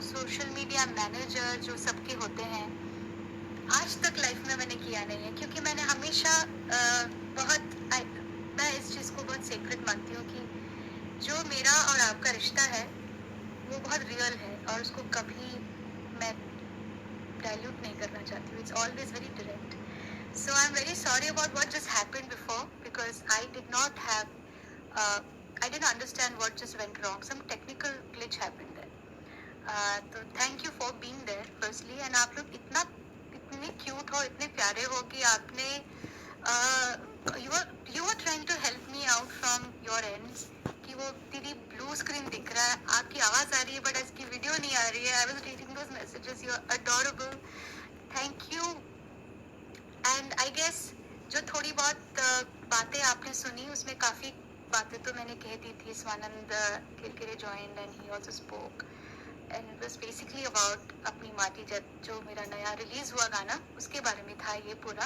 Social media manager जो सबके होते हैं, आज तक लाइफ में मैंने किया नहीं है, क्योंकि मैंने हमेशा मैं इस चीज़ को बहुत सीक्रेट मानती हूँ कि जो मेरा और आपका रिश्ता है वो बहुत रियल है, और उसको कभी मैं डाइल्यूट नहीं करना चाहती हूँ. It's always very direct. So I'm very sorry about what just happened before, because I didn't understand what just went wrong. Some technical glitch happened there. तो thank you for being there firstly. And आप लोग इतने cute हो, इतने प्यारे हो कि आपने you were trying to help me out from your ends. कि वो दीदी blue screen दिख रहा है, आपकी आवाज़ आ रही है, but इसकी वीडियो नहीं आ रही है. I was reading those messages. You are adorable. Thank you. And I guess जो थोड़ी बहुत बातें आपने सुनी, उसमें काफ़ी बातें तो मैंने कह दी थी. Swanand Kirkire joined and he also spoke, and it was basically about अपनी माटी. जब जो मेरा नया रिलीज हुआ गाना, उसके बारे में था ये पूरा.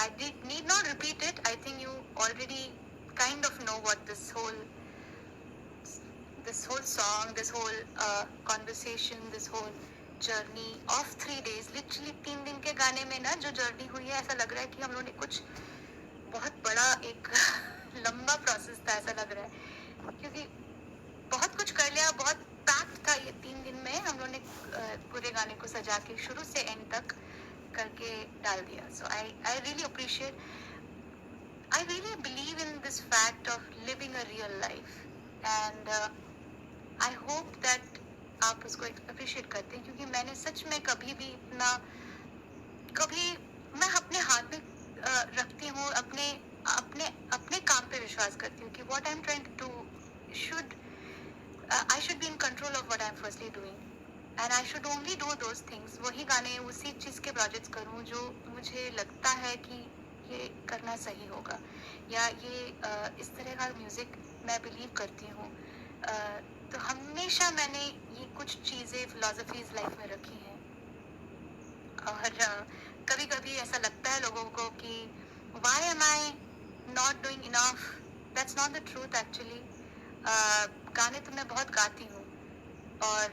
I did need not repeat it. I think you already kind of know what this whole song, this whole conversation, this whole journey of 3 days, literally 3 दिन के गाने में ना जो जर्नी हुई है, ऐसा लग रहा है कि हम लोगों ने कुछ बहुत बड़ा एक लंबा प्रोसेस था, ऐसा लग रहा है, क्योंकि बहुत कुछ कर लिया. बहुत पैक्ड था ये 3 दिन में. हम लोगों ने पूरे गाने को सजा के शुरू से एंड तक करके डाल दिया. So I really appreciate, I really believe in this fact of living a real life, and I hope that आप उसको अप्रिशिएट करते हैं, क्योंकि मैंने सच में कभी भी इतना, कभी मैं अपने हाथ में रखती हूँ, अपने अपने अपने काम पे विश्वास करती हूँ कि what I am trying to do should I should be in control of what I am firstly doing, and I should only do those things. वही गाने, उसी चीज़ के प्रोजेक्ट्स करूँ जो मुझे लगता है कि ये करना सही होगा, या ये इस तरह का म्यूज़िक मैं बिलीव करती हूँ. तो हमेशा मैंने ये कुछ चीज़ें, फिलॉसफीज लाइफ में रखी हैं. और कभी कभी ऐसा लगता है लोगों को कि why am I not doing enough. That's not the truth actually. गाने तो मैं बहुत गाती हूँ, और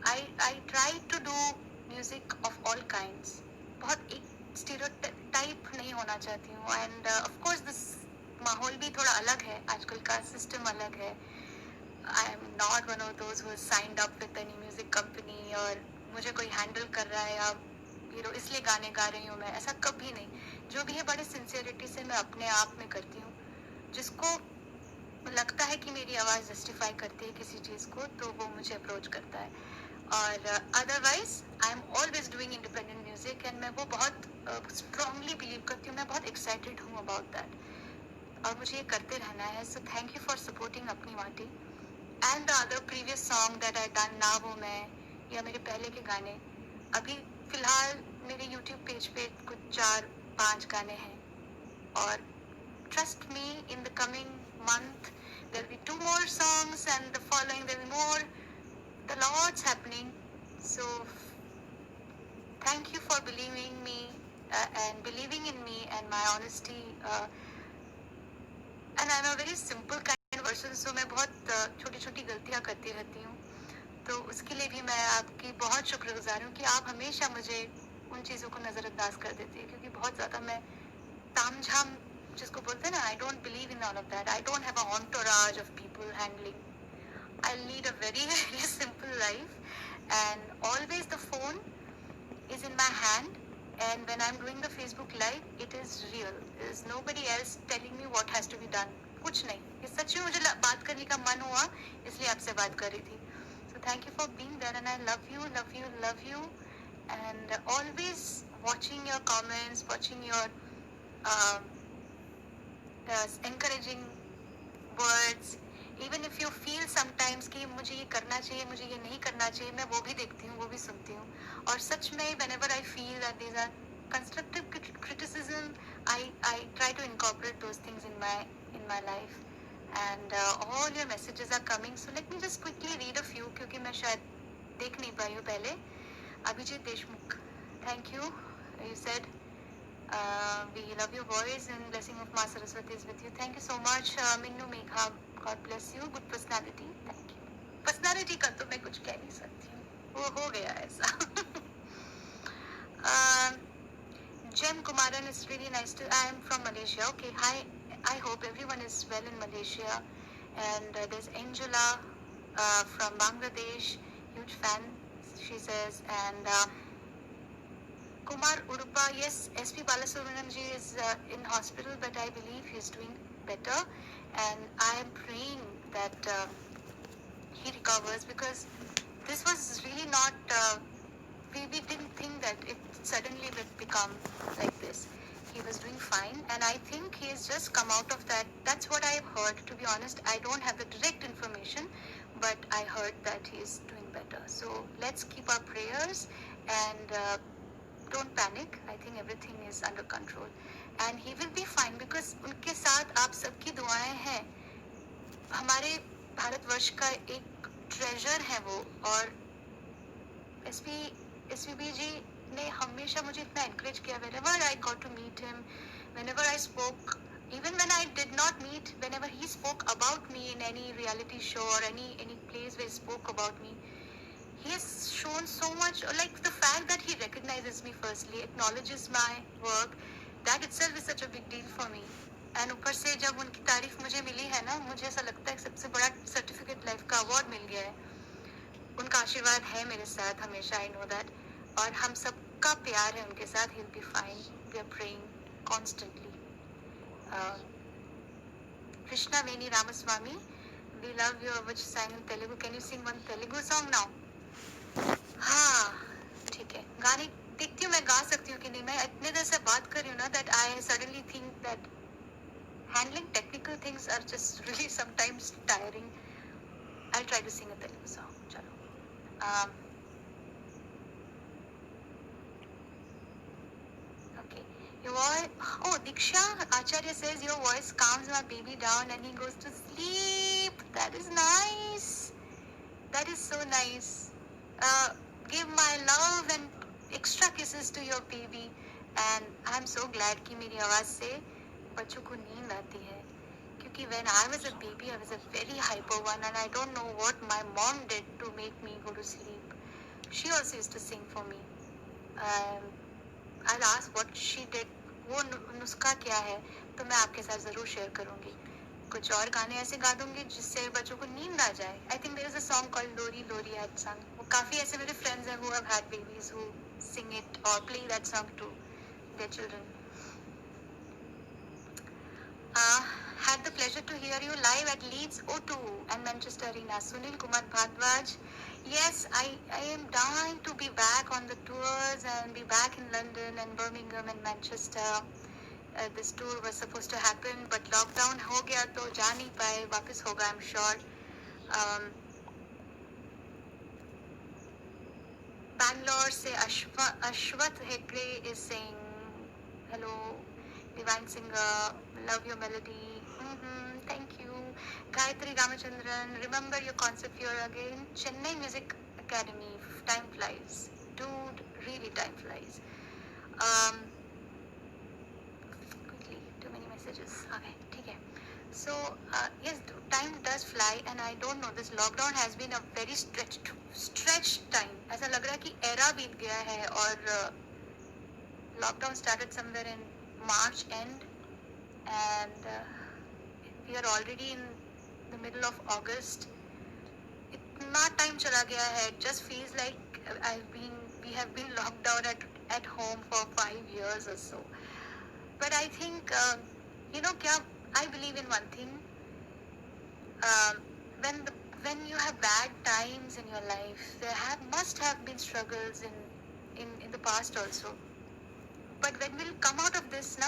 I try to do music of all kinds. बहुत एक स्टीरियोटाइप नहीं होना चाहती हूँ. एंड ऑफ कोर्स दिस माहौल भी थोड़ा अलग है, आजकल का सिस्टम अलग है. I am not one of those who signed up with any music company, और मुझे कोई हैंडल कर रहा है या इसलिए गाने गा रही हूँ मैं, ऐसा कभी नहीं. जो भी है बड़े सिंसियरिटी से मैं अपने आप में करती हूँ. जिसको लगता है कि मेरी आवाज़ जस्टिफाई करती है किसी चीज़ को, तो वो मुझे अप्रोच करता है. और otherwise I am always doing independent music, and मैं वो बहुत स्ट्रांगली बिलीव करती हूँ. मैं बहुत एक्साइटेड हूँ अबाउट दैट, और मुझे ये करते रहना है. So thank you for supporting अपनी माटी. And the other previous song that I done, ना वो मैं, या मेरे पहले के गाने. अभी फिलहाल मेरे यूट्यूब पेज पे कुछ 4-5 गाने हैं, और trust me, in the coming month there will be 2 more songs, and the following there will be more. The lot's happening. So thank you for believing me, and believing in me and my honesty. And I'm a very simple kind of person, so मैं बहुत छोटी छोटी गलतियाँ करती रहती हूँ. तो उसके लिए भी मैं आपकी बहुत शुक्रगुजार हूँ कि आप हमेशा मुझे उन चीज़ों को नज़रअंदाज कर देती है, क्योंकि बहुत ज़्यादा मैं तामझाम जिसको बोलते हैं ना, I don't believe in all of that. I don't have a entourage of people handling. I lead a very very simple life, and always the phone is in my hand, and when I'm doing the Facebook live, it is real. There is nobody else telling me what has to be done. कुछ नहीं, ये सच में मुझे बात करने का मन हुआ, इसलिए आपसे बात कर रही थी. So thank you for being there, and I love you, love you, love you, and always watching your comments, watching your um, encouraging words. Even if you feel sometimes कि मुझे ये करना चाहिए, मुझे ये नहीं करना चाहिए, मैं वो भी देखती हूँ, वो भी सुनती हूँ. और सच में whenever I feel that these are constructive criticism, I try to incorporate those things in my life. And all your messages are coming. So let me just quickly read a few, क्योंकि मैं शायद देख नहीं पाई हूँ पहले. Abhijit Deshmukh, thank you. You said we love your voice, and blessing of Ma Saraswati is with you. Thank you so much. Minnu Megha, God bless you. Good personality. Thank you. Personality का तो मैं कुछ कह नहीं सकती हूँ, वो हो गया ऐसा. Jem Kumaran is really nice to. I am from Malaysia. Okay, hi. I hope everyone is well in Malaysia. And there's Angela from Bangladesh, huge fan, she says. And Kumar Udupa, yes, SP Balasubramaniam ji is in hospital, but I believe he's doing better. And I am praying that he recovers, because this was really not. We didn't think that it suddenly would become like this. He was doing fine, and I think he has just come out of that. That's what I've heard. To be honest, I don't have the direct information, but I heard that he is doing better. So let's keep our prayers, and don't panic. I think everything is under control, and he will be fine, because उनके साथ आप सबकी दुआएं हैं. हमारे भारतवर्ष का एक treasure है वो. और एसपी एसपीबी जी ने हमेशा मुझे इतना encourage किया. whenever I got to meet him, whenever I spoke, even when I did not meet, whenever he spoke about me in any reality show or any place where he spoke about me, he has shown so much, like the fact that he recognizes me firstly, acknowledges my work, that itself is such a big deal for me. And ऊपर से जब उनकी तारीफ मुझे मिली है ना, मुझे ऐसा लगता है सबसे बड़ा सर्टिफिकेट लाइफ का अवार्ड मिल गया है. उनका आशीर्वाद है मेरे साथ हमेशा, आई नो दैट. और हम सबका प्यार है उनके साथ. He will be fine. We are praying constantly. Krishna Veni Ramaswamy, we love your which sang in Telugu. Can you sing one Telugu song now? हाँ, ठीक है. गाने देखती हूँ मैं गा सकती हूँ कि नहीं. मैं इतने देर से बात कर रही हूँ ना, that I suddenly think that handling technical things are just really sometimes tiring. I'll try to sing a Telugu song. चलो. Okay. Your voice. Oh, Diksha Acharya says your voice calms my baby down and he goes to sleep. That is nice. That is so nice. Uh, give my love and extra kisses to your baby. And I'm so glad कि मेरी आवाज़ से बच्चों को नींद आती है. क्योंकि when I was a baby, I was a very hyper one, and I don't know what my mom did to make me go to sleep. She also used to sing for me. Um, I'll ask what she did. वो नुस्खा क्या है, तो मैं आपके साथ ज़रूर share करूँगी. कुछ और गाने ऐसे गा दूंगी जिससे बच्चों को नींद आ जाए. I think there is a song called Lori Lori had sung. वो काफ़ी ऐसे मेरे फ्रेंड्स हैं who have had babies who sing it or play that song to their children. Had the pleasure to hear you live at Leeds O2 and Manchester Arena. Sunil Kumar Bhardwaj. Yes, I am dying to be back on the tours and be back in London and Birmingham and Manchester. This tour was supposed to happen, but lockdown हो गया तो जा नहीं पाए. वापस होगा, I'm sure. Bangalore से Ashwath Hegde is saying hello. Divine singer, love your melody. Thank you. Gayatri Ramachandran, remember your concert here again. Chennai Music Academy. Time flies, dude. Really, time flies. Um, quickly, too many messages. Okay, ठीक है. So yes, time does fly, and I don't know. This lockdown has been a very stretched time. ऐसा लग रहा है कि era बीत गया है. और lockdown started somewhere in March end, and we are already in the middle of August. इतना time चला गया है. It just feels like we have been locked down at home for 5 years or so. But I think क्या, I believe in one thing. Um, when when you have bad times in your life, there must have been struggles in the past also. But when we'll come out of this, na,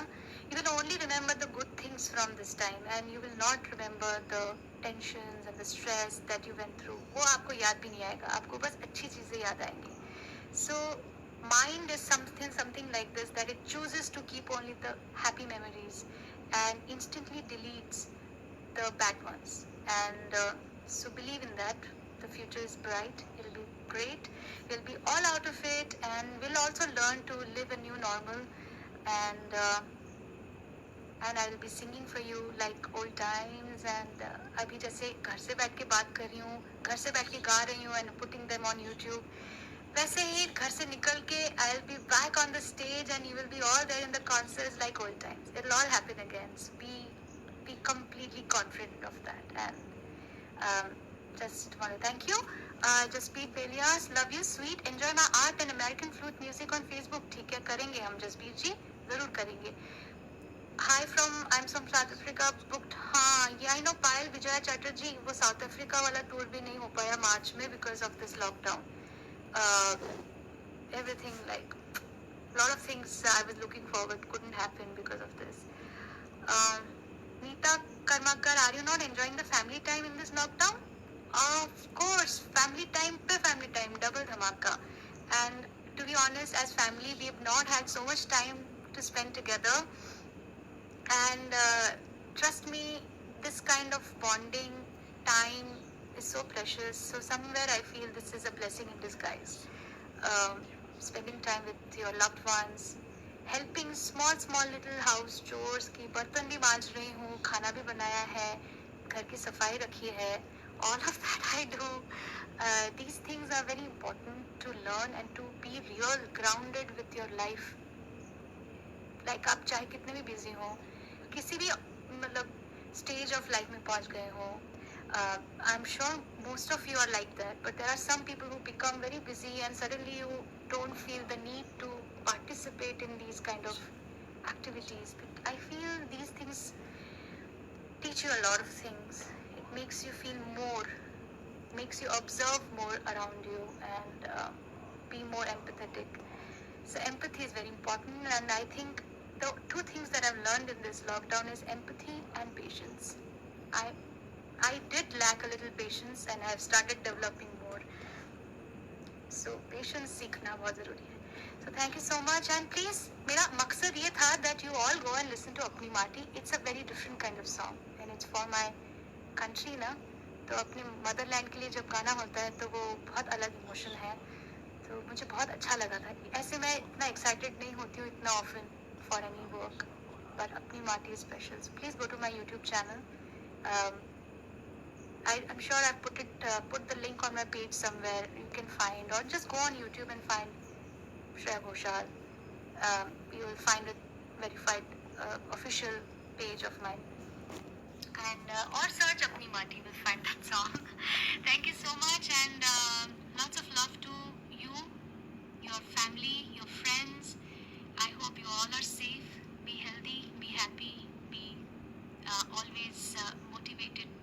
you will only remember the good things from this time, and you will not remember the tensions and the stress that you went through. वो आपको याद भी नहीं आएगा. आपको बस अच्छी चीजें याद आएंगी. So mind is something like this, that it chooses to keep only the happy memories and instantly deletes the bad ones. And so believe in that. The future is bright. It'll be great. We'll be all out of it, and we'll also learn to live a new normal. And I will be singing for you like old times, and अभी जैसे घर से बैठ के बात कर रही हूँ, घर से बैठ के गा रही हूँ and putting them on YouTube, वैसे ही घर से निकल के I will be back on the stage and you will be all there in the concerts like old times. It will all happen again. Be completely confident of that. And just want to thank you. Just Beat Belias, love you, sweet. Enjoy my art and American flute music on Facebook. ठीक है, करेंगे हम जसबीर जी, जरूर करेंगे. Hi from I'm from South Africa. Booked. हाँ, yeah, I know पायल विजया चैटर्जी, वो south Africa वाला tour भी नहीं हो पाया मार्च में because of this lockdown. Uh, Everything like a lot of things I was looking forward couldn't happen because of this. Um, Neeta Karmakar, are you not enjoying the family time in this lockdown? Of course, family time pe family time, double dhamaka. And to be honest, as family, we have not had so much time to spend together. And trust me, this kind of bonding time is so precious. So somewhere I feel this is a blessing in disguise. Um, Spending time with your loved ones, helping small little house chores की बर्तन भी मांज रही हूँ, खाना भी बनाया है, घर की सफाई रखी है. All of that I do. These things are very important to learn and to be real grounded with your life. Like आप चाहे कितने भी बिजी हो, किसी भी मतलब स्टेज ऑफ लाइफ में पहुंच गए हो, I am sure most of you are like that, but there are some people who become very busy and suddenly you don't feel the need to participate in these kind of activities. But I feel these things teach you a lot of things. It makes you feel more, makes you observe more around you and be more empathetic. So empathy is very important, and I think the two things that I've learned in this lockdown is empathy and patience. I I did lack a little patience, and I've started developing more. So patience सीखना बहुत ज़रूरी है. So thank you so much, and please मेरा मकसद ये था that you all go and listen to अपनी माटी. It's a very different kind of song, and it's for my country ना. तो अपने मदरलैंड के लिए जब गाना होता है तो वो बहुत अलग इमोशन है. तो मुझे बहुत अच्छा लगा था. ऐसे मैं इतना एक्साइटेड नहीं होती हूँ इतना often for any work, but अपनी माटी is special. So please go to my YouTube channel. I'm sure I put the link on my page somewhere. You can find, or just go on YouTube and find Shreya Ghoshal. You will find a verified official page of mine. And or search Apni Mati, will find that song. Thank you so much, and lots of love to you, your family, your friends. I hope you all are safe. Be healthy, be happy, be always motivated